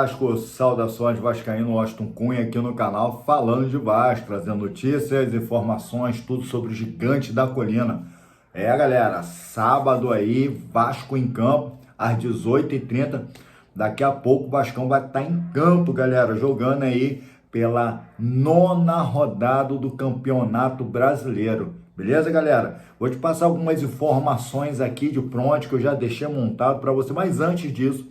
Vasco, saudações vascaíno, Washington Cunha aqui no canal falando de Vasco, trazendo notícias, informações, tudo sobre o gigante da colina. Galera, sábado aí, Vasco em campo, às 18h30, daqui a pouco o Vascão vai estar em campo, galera, jogando aí pela 9ª rodada do Campeonato Brasileiro. Beleza, galera? Vou te passar algumas informações aqui de pronto que eu já deixei montado para você, mas antes disso,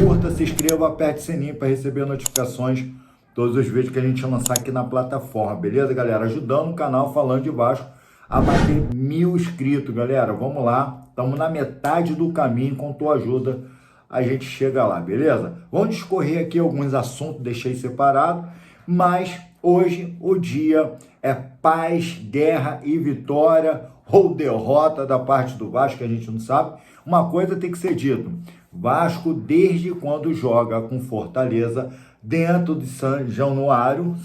curta, se inscreva, aperte o sininho para receber notificações todos os vídeos que a gente lançar aqui na plataforma, beleza, galera? Ajudando o canal Falando de Vasco a bater 1000 inscritos, galera. Vamos lá, estamos na metade do caminho, com tua ajuda a gente chega lá, beleza? Vamos discorrer aqui alguns assuntos, deixei separado, mas hoje o dia é paz, guerra e vitória ou derrota da parte do Vasco, que a gente não sabe. Uma coisa tem que ser dito: Vasco, desde quando joga com Fortaleza dentro de São Januário,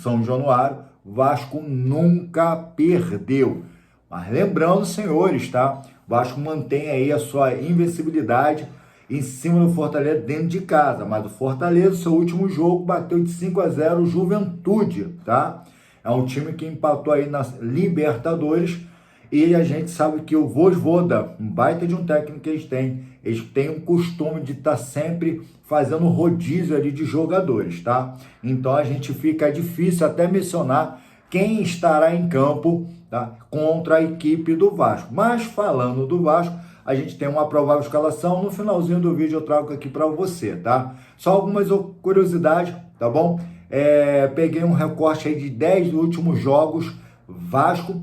Vasco nunca perdeu. Mas lembrando, senhores, tá? Vasco mantém aí a sua invencibilidade em cima do Fortaleza dentro de casa. Mas o Fortaleza, seu último jogo, bateu de 5-0 o Juventude, tá? É um time que empatou aí na Libertadores. E a gente sabe que o Vojvoda, um baita de um técnico que eles têm um costume de estar sempre fazendo rodízio ali de jogadores, tá? Então a gente fica difícil até mencionar quem estará em campo, tá, contra a equipe do Vasco. Mas falando do Vasco, a gente tem uma provável escalação. No finalzinho do vídeo eu trago aqui para você, tá? Só algumas curiosidades, tá bom? Peguei um recorte aí de 10 últimos jogos Vasco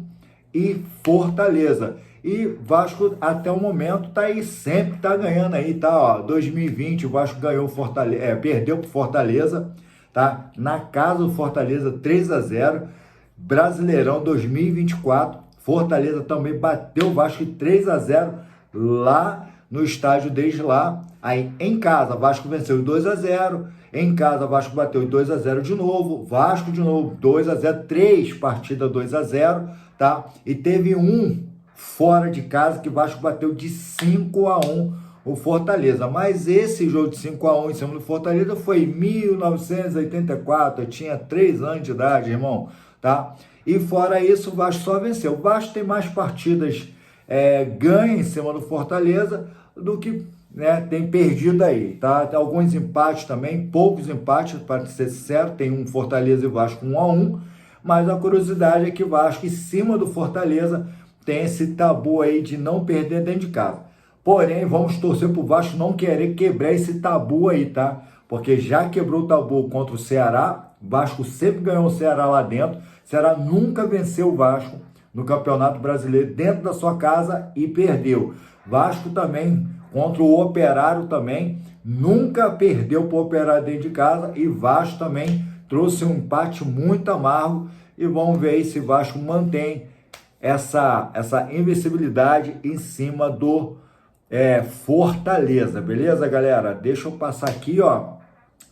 e Fortaleza. E Vasco até o momento tá aí, sempre tá ganhando aí, tá? Ó, 2020 o Vasco ganhou perdeu pro Fortaleza, tá? Na casa do Fortaleza 3-0. Brasileirão 2024, Fortaleza também bateu o Vasco 3-0 lá no estádio desde lá. Aí em casa Vasco venceu 2-0. Em casa, Vasco bateu 2-0 de novo. Vasco de novo, 2-0. 3 partidas 2-0, tá? E teve um fora de casa que Vasco bateu de 5-1 o Fortaleza. Mas esse jogo de 5-1 em cima do Fortaleza foi em 1984. Eu tinha 3 anos de idade, irmão, tá? E fora isso, o Vasco só venceu. O Vasco tem mais partidas ganha em cima do Fortaleza do que, né, tem perdido aí, tá? Tem alguns empates também, poucos empates, para ser sincero, tem um Fortaleza e Vasco 1-1, mas a curiosidade é que o Vasco, em cima do Fortaleza, tem esse tabu aí de não perder dentro de casa. Porém, vamos torcer pro Vasco não querer quebrar esse tabu aí, tá? Porque já quebrou o tabu contra o Ceará, o Vasco sempre ganhou o Ceará lá dentro, o Ceará nunca venceu o Vasco no Campeonato Brasileiro dentro da sua casa e perdeu. Vasco também contra o Operário também, nunca perdeu para o Operário dentro de casa, e Vasco também trouxe um empate muito amargo, e vamos ver aí se Vasco mantém essa invencibilidade em cima do Fortaleza, beleza, galera? Deixa eu passar aqui, ó.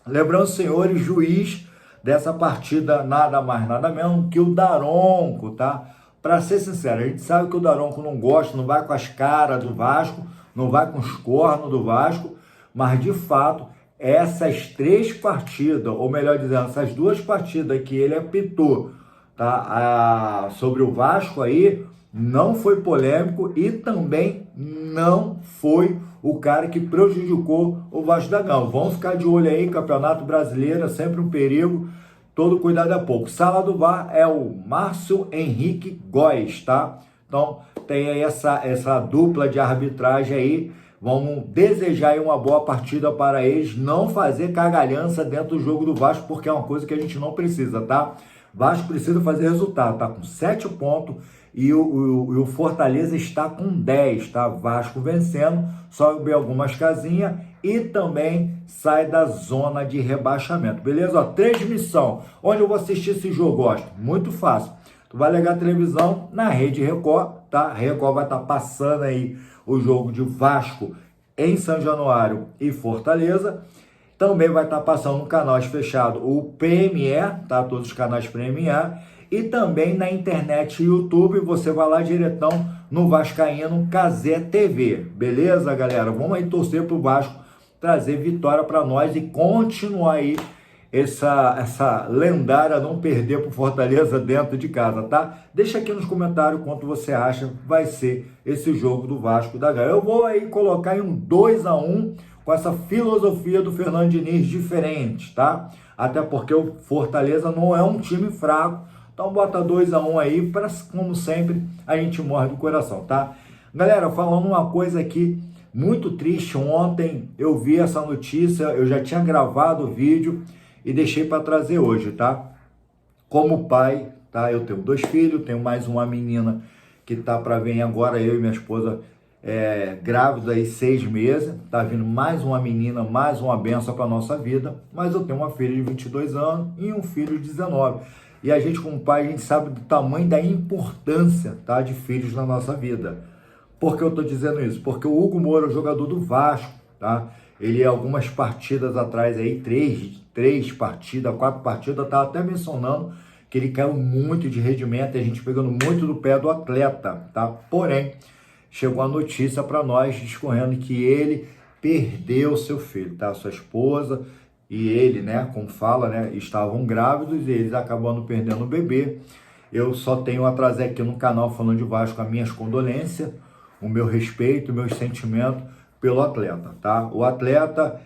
Lembrando, senhores, juiz dessa partida, nada mais, nada menos que o Daronco, tá? Para ser sincero, a gente sabe que o Daronco não gosta, não vai com as caras do Vasco, não vai com os cornos do Vasco, mas de fato, essas 3 partidas, ou melhor dizendo, essas 2 partidas que ele apitou, tá, sobre o Vasco aí, não foi polêmico e também não foi o cara que prejudicou o Vasco da Gama. Vamos ficar de olho aí, Campeonato Brasileiro é sempre um perigo, todo cuidado é pouco. Sala do VAR é o Márcio Henrique Góes, tá? Então, tem aí essa dupla de arbitragem aí. Vamos desejar aí uma boa partida para eles, não fazer cagalhança dentro do jogo do Vasco, porque é uma coisa que a gente não precisa, tá? Vasco precisa fazer resultado, tá com 7 pontos e o Fortaleza está com 10, tá? Vasco vencendo, sobe algumas casinhas e também sai da zona de rebaixamento, beleza? Ó, transmissão, onde eu vou assistir esse jogo, ó, muito fácil. Tu vai ligar a televisão na Rede Record, tá? A Record vai estar passando aí o jogo de Vasco em São Januário e Fortaleza. Também vai estar passando no canal fechado o PME, tá? Todos os canais PME. E também na internet e YouTube, você vai lá diretão no Vascaíno Cazé TV. Beleza, galera? Vamos aí torcer pro Vasco trazer vitória para nós e continuar aí essa lendária não perder pro Fortaleza dentro de casa, tá? Deixa aqui nos comentários quanto você acha vai ser esse jogo do Vasco da Gama. Eu vou aí colocar em um 2-1 com essa filosofia do Fernando Diniz diferente, tá? Até porque o Fortaleza não é um time fraco, então bota 2-1 aí, para, como sempre, a gente morre do coração, tá? Galera, falando uma coisa aqui muito triste, ontem eu vi essa notícia, eu já tinha gravado o vídeo e deixei para trazer hoje, tá? Como pai, tá? Eu tenho 2 filhos, tenho mais uma menina que tá para vir agora, eu e minha esposa grávida aí 6 meses, tá vindo mais uma menina, mais uma benção para nossa vida, mas eu tenho uma filha de 22 anos e um filho de 19. E a gente como pai, a gente sabe do tamanho da importância, tá, de filhos na nossa vida. Por que eu tô dizendo isso? Porque o Hugo Moura, o jogador do Vasco, tá? Ele algumas partidas atrás aí, 3 partidas, 4 partidas, tá até mencionando que ele caiu muito de rendimento e a gente pegando muito do pé do atleta, tá? Porém, chegou a notícia para nós discorrendo que ele perdeu seu filho, tá? Sua esposa e ele, né, como fala, né, estavam grávidos e eles acabando perdendo o bebê. Eu só tenho a trazer aqui no canal Falando de Vasco as minhas condolências, o meu respeito, o meu sentimento pelo atleta, tá? O atleta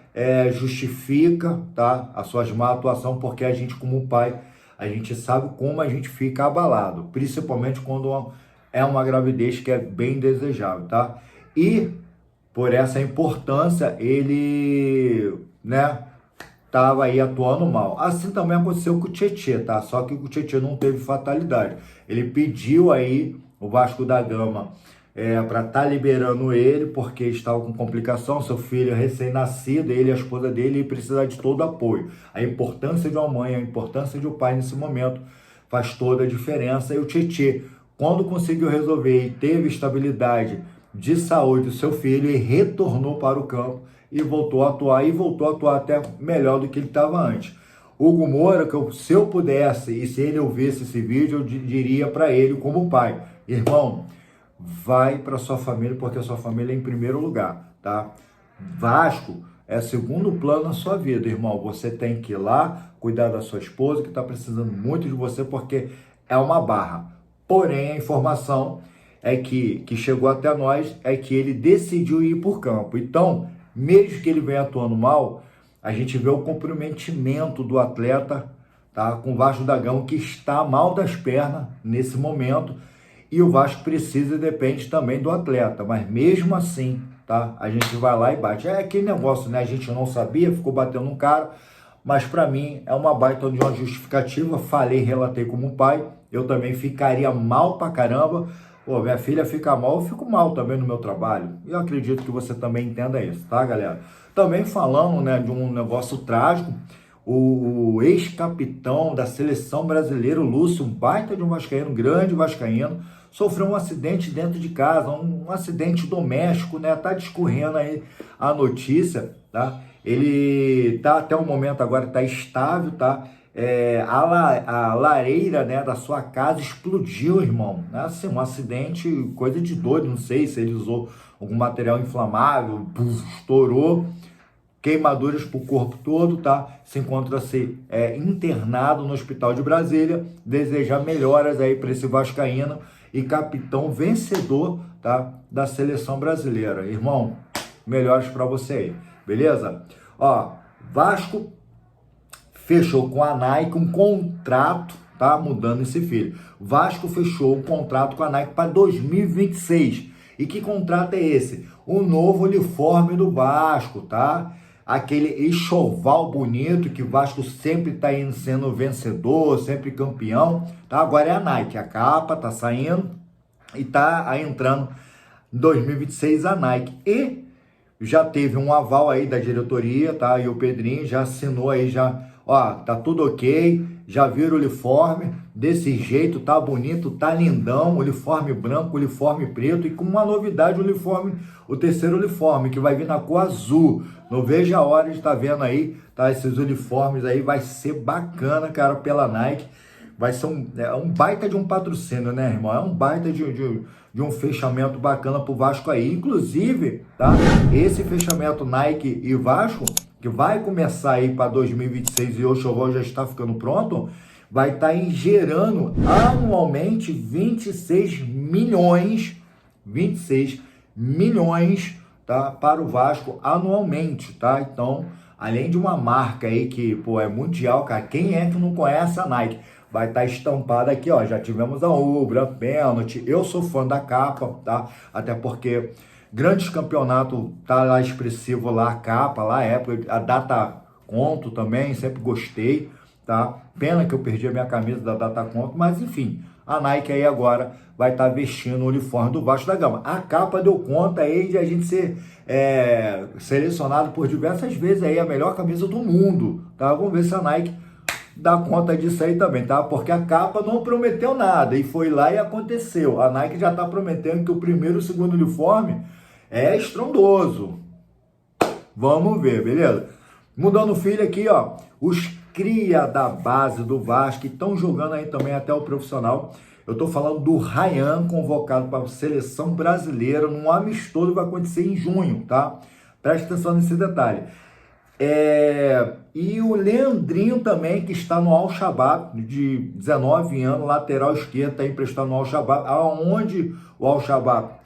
justifica, tá, a sua má atuação, porque a gente como pai, a gente sabe como a gente fica abalado, principalmente quando é uma gravidez que é bem desejável, tá? E por essa importância, ele, né, tava aí atuando mal. Assim também aconteceu com o Tietê, tá? Só que o Tietê não teve fatalidade. Ele pediu aí o Vasco da Gama para estar liberando ele, porque estava com complicação, seu filho é recém-nascido, ele e a esposa dele, e precisa de todo apoio. A importância de uma mãe, a importância de um pai nesse momento faz toda a diferença. E o Tietê, quando conseguiu resolver e teve estabilidade de saúde do seu filho, ele retornou para o campo e voltou a atuar, e voltou a atuar até melhor do que ele estava antes. Hugo Moura, se eu pudesse, e se ele ouvisse esse vídeo, eu diria para ele como pai: irmão, vai para sua família, porque a sua família é em primeiro lugar, tá? Vasco é segundo plano na sua vida, irmão. Você tem que ir lá cuidar da sua esposa, que está precisando muito de você, porque é uma barra. Porém, a informação que chegou até nós é que ele decidiu ir por campo. Então, mesmo que ele venha atuando mal, a gente vê o comprometimento do atleta, tá, com o Vasco da Gama, que está mal das pernas nesse momento. E o Vasco precisa e depende também do atleta, mas mesmo assim, tá? A gente vai lá e bate. É aquele negócio, né? A gente não sabia, ficou batendo um cara, mas para mim é uma baita de uma justificativa. Falei, relatei como pai, eu também ficaria mal pra caramba. Pô, minha filha fica mal, eu fico mal também no meu trabalho. E eu acredito que você também entenda isso, tá, galera? Também falando, né, de um negócio trágico, o ex-capitão da seleção brasileira, o Lúcio, um baita de um vascaíno, grande vascaíno, sofreu um acidente dentro de casa, um acidente doméstico, né? Tá discorrendo aí a notícia, tá? Ele tá até o momento agora, tá estável, tá? A lareira, né, da sua casa explodiu, irmão. Assim, um acidente, coisa de doido, não sei se ele usou algum material inflamável, estourou. Queimaduras para o corpo todo, tá? Se encontra-se internado no Hospital de Brasília. Desejar melhoras aí para esse vascaíno e capitão vencedor, tá, da seleção brasileira. Irmão, melhoras para você aí, beleza? Ó, Vasco fechou com a Nike um contrato, tá? Mudando esse filho. Vasco fechou um contrato com a Nike para 2026. E que contrato é esse? O novo uniforme do Vasco, tá? Aquele enxoval bonito que o Vasco sempre está sendo vencedor, sempre campeão, tá? Agora é a Nike, a capa tá saindo e tá entrando em 2026 a Nike. E já teve um aval aí da diretoria, tá? E o Pedrinho já assinou aí, já, ó, tá tudo ok, já viram o uniforme, desse jeito, tá bonito, tá lindão, uniforme branco, uniforme preto, e com uma novidade, o terceiro uniforme, que vai vir na cor azul. Não vejo a hora de estar vendo aí, tá? Esses uniformes aí, vai ser bacana, cara, pela Nike. vai ser um baita de um patrocínio, né, irmão? É um baita de um fechamento bacana pro Vasco aí. Inclusive, tá? Esse fechamento Nike e Vasco, que vai começar aí para 2026 e o Xovó já está ficando pronto, vai estar gerando anualmente 26 milhões, tá, para o Vasco anualmente, tá? Então, além de uma marca aí que, pô, é mundial, cara, quem é que não conhece a Nike? Vai estar estampada aqui, ó, já tivemos a Ubra, pênalti, eu sou fã da capa, tá? Até porque grandes campeonatos, tá lá expressivo lá, a capa, lá, a data conto também, sempre gostei, tá? Pena que eu perdi a minha camisa da data conto, mas enfim, a Nike aí agora vai estar vestindo o uniforme do Vasco da Gama. A capa deu conta aí de a gente ser selecionado por diversas vezes aí a melhor camisa do mundo, tá? Vamos ver se a Nike dá conta disso aí também, tá? Porque a capa não prometeu nada e foi lá e aconteceu. A Nike já tá prometendo que o primeiro e o segundo uniforme é estrondoso. Vamos ver, beleza? Mudando o filho aqui, ó, os cria da base do Vasco que estão jogando aí também até o profissional. Eu tô falando do Ryan, convocado para a seleção brasileira num amistoso que vai acontecer em junho, tá? Presta atenção nesse detalhe. E o Leandrinho também, que está no Al-Shabaab, de 19 anos, lateral esquerdo, está emprestado no Al-Shabaab, aonde o Al-Shabaab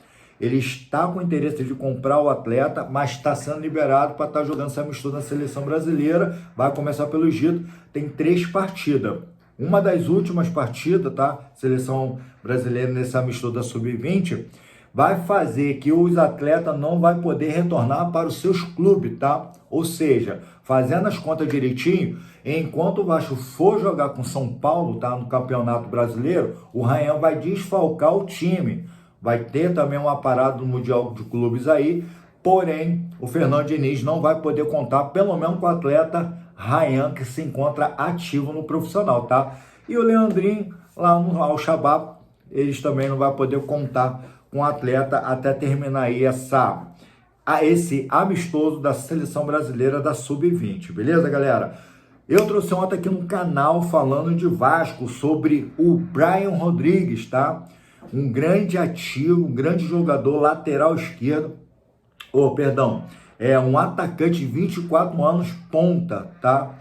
ele está com interesse de comprar o atleta, mas está sendo liberado para estar jogando essa mistura na seleção brasileira. Vai começar pelo Egito, tem 3 partidas. Uma das últimas partidas, tá? Seleção brasileira nesse amistoso da Sub-20, vai fazer que os atletas não vai poder retornar para os seus clubes, tá? Ou seja, fazendo as contas direitinho, enquanto o Vasco for jogar com São Paulo, tá? No Campeonato Brasileiro, o Ryan vai desfalcar o time. Vai ter também uma parada do Mundial de Clubes aí, porém, o Fernando Diniz não vai poder contar, pelo menos com o atleta Ryan, que se encontra ativo no profissional, tá? E o Leandrinho, lá no Al-Shabaab, eles também não vão poder contar com o atleta até terminar aí esse amistoso da seleção brasileira da Sub-20, beleza, galera? Eu trouxe ontem aqui no canal falando de Vasco sobre o Brian Rodrigues, tá? Um grande ativo, um grande jogador, lateral esquerdo, um atacante de 24 anos, ponta, tá?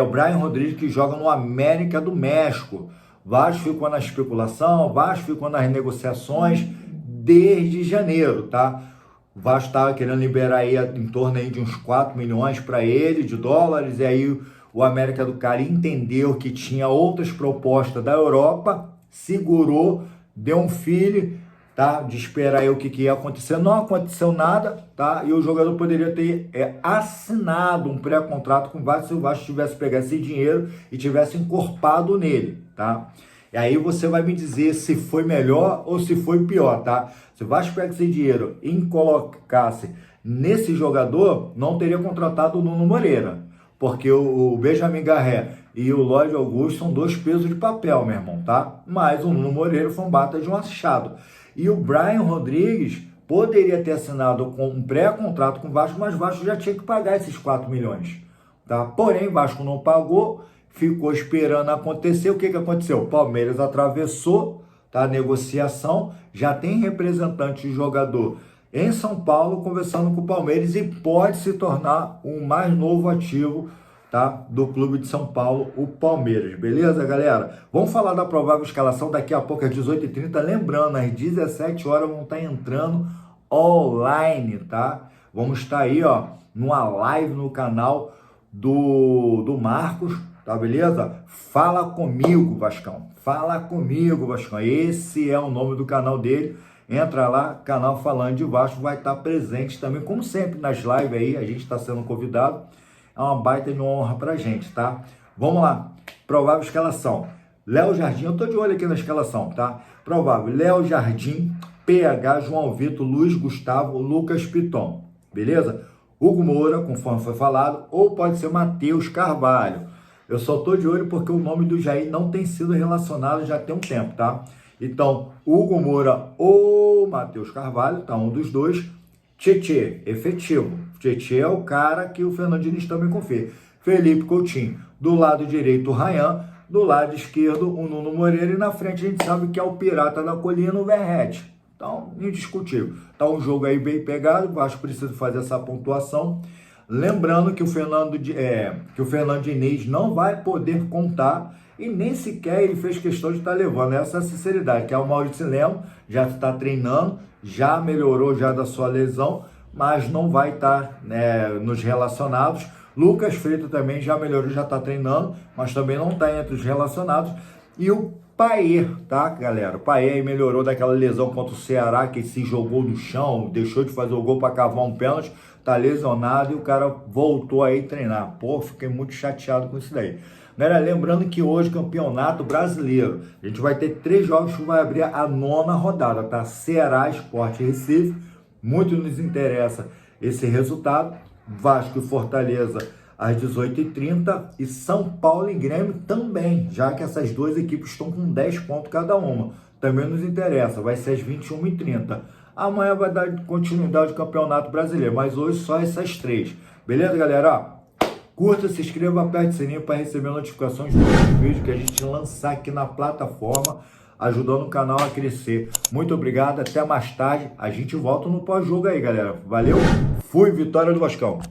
O Brian Rodrigues, que joga no América do México. Vasco ficou na especulação, Vasco ficou nas negociações desde janeiro, tá? O Vasco estava querendo liberar aí em torno aí de uns 4 milhões para ele, de dólares, e aí o América do Cari entendeu que tinha outras propostas da Europa, segurou, deu um filho, tá? De esperar aí o que ia acontecer. Não aconteceu nada, tá? E o jogador poderia ter assinado um pré-contrato com o Vasco se o Vasco tivesse pegado esse dinheiro e tivesse encorpado nele, tá? E aí você vai me dizer se foi melhor ou se foi pior, tá? Se o Vasco pegar esse dinheiro e colocasse nesse jogador, não teria contratado o Nuno Moreira, porque o Benjamin Garré e o Lloyd Augusto são 2 pesos de papel, meu irmão, tá? Mas o Nuno Moreira foi um bata de um achado. E o Brian Rodrigues poderia ter assinado com um pré-contrato com o Vasco, mas o Vasco já tinha que pagar esses 4 milhões, tá? Porém, o Vasco não pagou, ficou esperando acontecer. O que aconteceu? O Palmeiras atravessou, tá? A negociação, já tem representante de jogador em São Paulo conversando com o Palmeiras e pode se tornar um mais novo ativo, tá? Do clube de São Paulo, o Palmeiras. Beleza, galera? Vamos falar da provável escalação daqui a pouco às 18h30. Lembrando, às 17 horas vão estar entrando online, tá? Vamos estar aí, ó, numa live no canal do Marcos, tá, beleza? Fala comigo, Vascão. Fala comigo, Vascão. Esse é o nome do canal dele. Entra lá, canal Falando de Vasco, vai estar presente também, como sempre, nas lives aí, a gente está sendo convidado. É uma baita de honra pra gente, tá? Vamos lá. Provável escalação. Léo Jardim, eu tô de olho aqui na escalação, tá? Provável. Léo Jardim, PH, João Vitor, Luiz Gustavo, Lucas Piton. Beleza? Hugo Moura, conforme foi falado, ou pode ser Matheus Carvalho. Eu só tô de olho porque o nome do Jair não tem sido relacionado já tem um tempo, tá? Então, Hugo Moura ou Matheus Carvalho, tá? Um dos dois. Tietê, efetivo. Tietê é o cara que o Fernando Diniz também confia. Felipe Coutinho, do lado direito, o Ryan. Do lado esquerdo, o Nuno Moreira. E na frente a gente sabe que é o pirata da colina, o Verratti. Então, indiscutível. Tá um jogo aí bem pegado. O Vasco precisa fazer essa pontuação. Lembrando que o Fernando Diniz não vai poder contar. E nem sequer ele fez questão de estar levando essa sinceridade. Que é o Maurício Lemos. Já está treinando. Já melhorou já da sua lesão. Mas não vai estar nos relacionados. Lucas Freitas também já melhorou, já está treinando, mas também não está entre os relacionados. E o Payet, tá, galera? O Payet aí melhorou daquela lesão contra o Ceará, que se jogou no chão, deixou de fazer o gol para cavar um pênalti, tá lesionado e o cara voltou aí treinar. Pô, fiquei muito chateado com isso daí. Galera, lembrando que hoje, Campeonato Brasileiro, a gente vai ter 3 jogos que vai abrir a 9ª rodada, tá? Ceará, Sport e Recife. Muito nos interessa esse resultado. Vasco e Fortaleza às 18h30 e São Paulo e Grêmio também, já que essas duas equipes estão com 10 pontos cada uma. Também nos interessa, vai ser às 21h30. Amanhã vai dar continuidade do Campeonato Brasileiro, mas hoje só essas 3. Beleza, galera? Curta, se inscreva, aperte o sininho para receber notificações dos vídeos que a gente lançar aqui na plataforma, ajudando o canal a crescer. Muito obrigado, até mais tarde. A gente volta no pós-jogo aí, galera. Valeu, fui, vitória do Vascão.